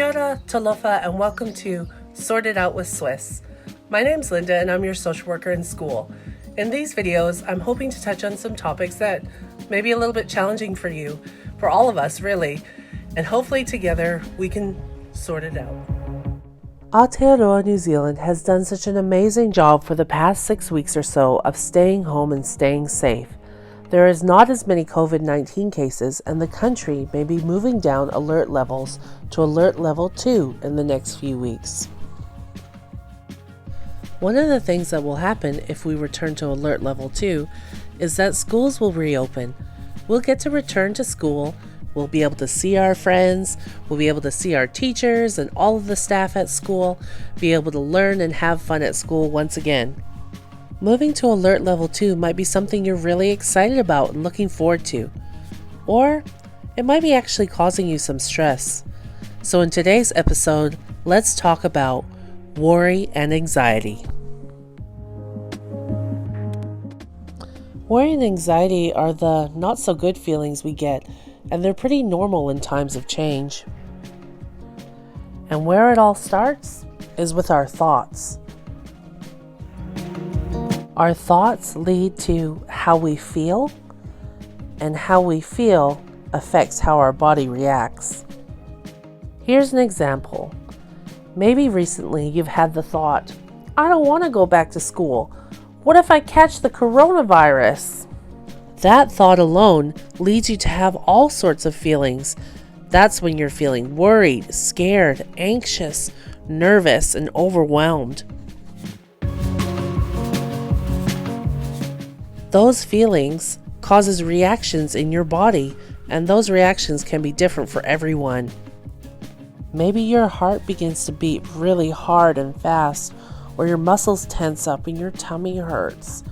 Kia ora, talofa, and welcome to Sort It Out with S.W.i.S. My name's Linda and I'm your social worker in school. In these videos, I'm hoping to touch on some topics that may be a little bit challenging for you, for all of us really, and hopefully together we can sort it out. Aotearoa New Zealand has done such an amazing job for the past 6 weeks or so of staying home and staying safe. There is not as many COVID-19 cases, and the country may be moving down alert levels to alert level 2 in the next few weeks. One of the things that will happen if we return to alert level 2 is that schools will reopen. We'll get to return to school, we'll be able to see our friends, we'll be able to see our teachers and all of the staff at school, be able to learn and have fun at school once again. Moving to alert level 2 might be something you're really excited about and looking forward to. Or it might be actually causing you some stress. So in today's episode, let's talk about worry and anxiety. Worry and anxiety are the not so good feelings we get, and they're pretty normal in times of change. And where it all starts is with our thoughts. Our thoughts lead to how we feel, and how we feel affects how our body reacts. Here's an example. Maybe recently you've had the thought, I don't want to go back to school. What if I catch the coronavirus? That thought alone leads you to have all sorts of feelings. That's when you're feeling worried, scared, anxious, nervous, and overwhelmed. Those feelings causes reactions in your body, and those reactions can be different for everyone. Maybe your heart begins to beat really hard and fast, or your muscles tense up and your tummy hurts,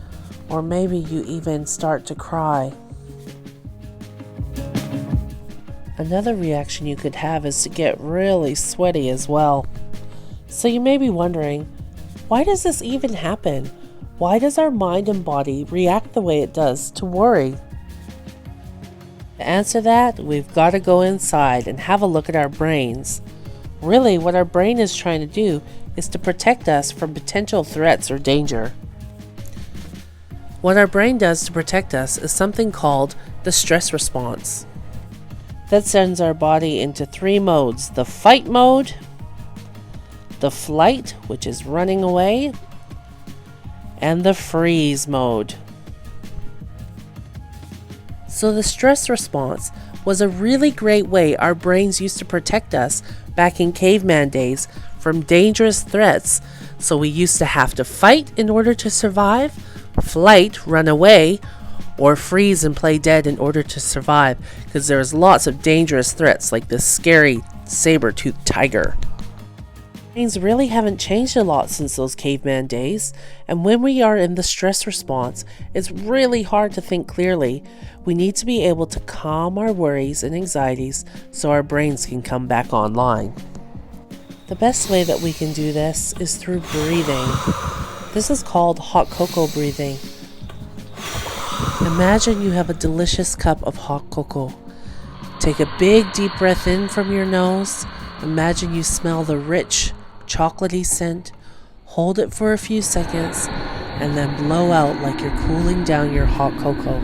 or maybe you even start to cry. Another reaction you could have is to get really sweaty as well. So you may be wondering, why does this even happen? Why does our mind and body react the way it does to worry? To answer that, we've got to go inside and have a look at our brains. Really, what our brain is trying to do is to protect us from potential threats or danger. What our brain does to protect us is something called the stress response. That sends our body into 3 modes: the fight mode, the flight, which is running away, and the freeze mode. So the stress response was a really great way our brains used to protect us back in caveman days from dangerous threats. So we used to have to fight in order to survive, flight, run away, or freeze and play dead in order to survive, because there was lots of dangerous threats like this scary saber-toothed tiger. Brains really haven't changed a lot since those caveman days, and when we are in the stress response, it's really hard to think clearly. We need to be able to calm our worries and anxieties so our brains can come back online. The best way that we can do this is through breathing. This is called hot cocoa breathing. Imagine you have a delicious cup of hot cocoa. Take a big deep breath in from your nose. Imagine you smell the rich, chocolatey scent. Hold it for a few seconds and then blow out like you're cooling down your hot cocoa.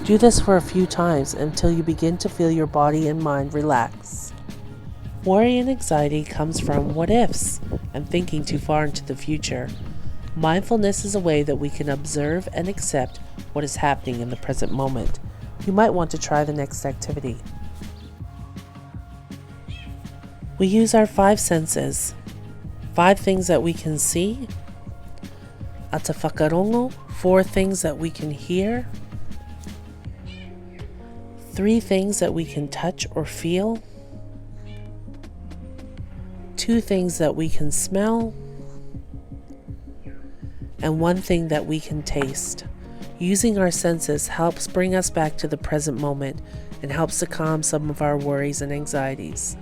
Do this for a few times until you begin to feel your body and mind relax. Worry and anxiety comes from what ifs and thinking too far into the future. Mindfulness is a way that we can observe and accept what is happening in the present moment. You might want to try the next activity. We use our 5 senses. 5 things that we can see. Ata whakarongo, 4 things that we can hear. 3 things that we can touch or feel. 2 things that we can smell. And 1 thing that we can taste. Using our senses helps bring us back to the present moment and helps to calm some of our worries and anxieties.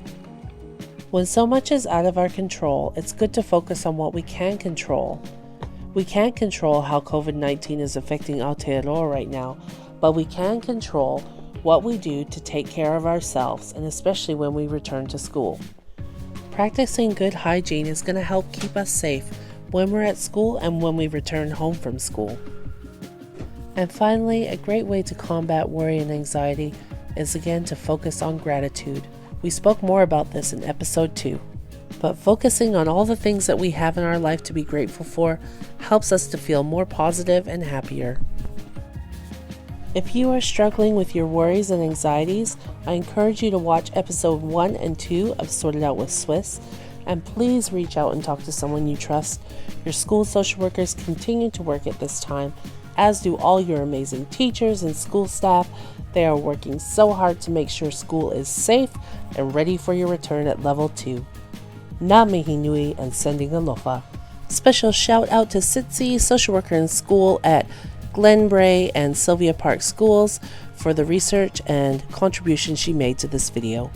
When so much is out of our control, it's good to focus on what we can control. We can't control how COVID-19 is affecting Aotearoa right now, but we can control what we do to take care of ourselves, and especially when we return to school. Practicing good hygiene is going to help keep us safe when we're at school and when we return home from school. And finally, a great way to combat worry and anxiety is again to focus on gratitude. We spoke more about this in episode 2. But focusing on all the things that we have in our life to be grateful for helps us to feel more positive and happier. If you are struggling with your worries and anxieties, I encourage you to watch episode 1 and 2 of Sorted Out with S.W.i.S. And please reach out and talk to someone you trust. Your school social workers continue to work at this time, as do all your amazing teachers and school staff. They are working so hard to make sure school is safe and ready for your return at level 2. Nā mihi nui and sending aloha. Special shout out to Sitsi, social worker in school at Glenbrae and Sylvia Park Schools, for the research and contribution she made to this video.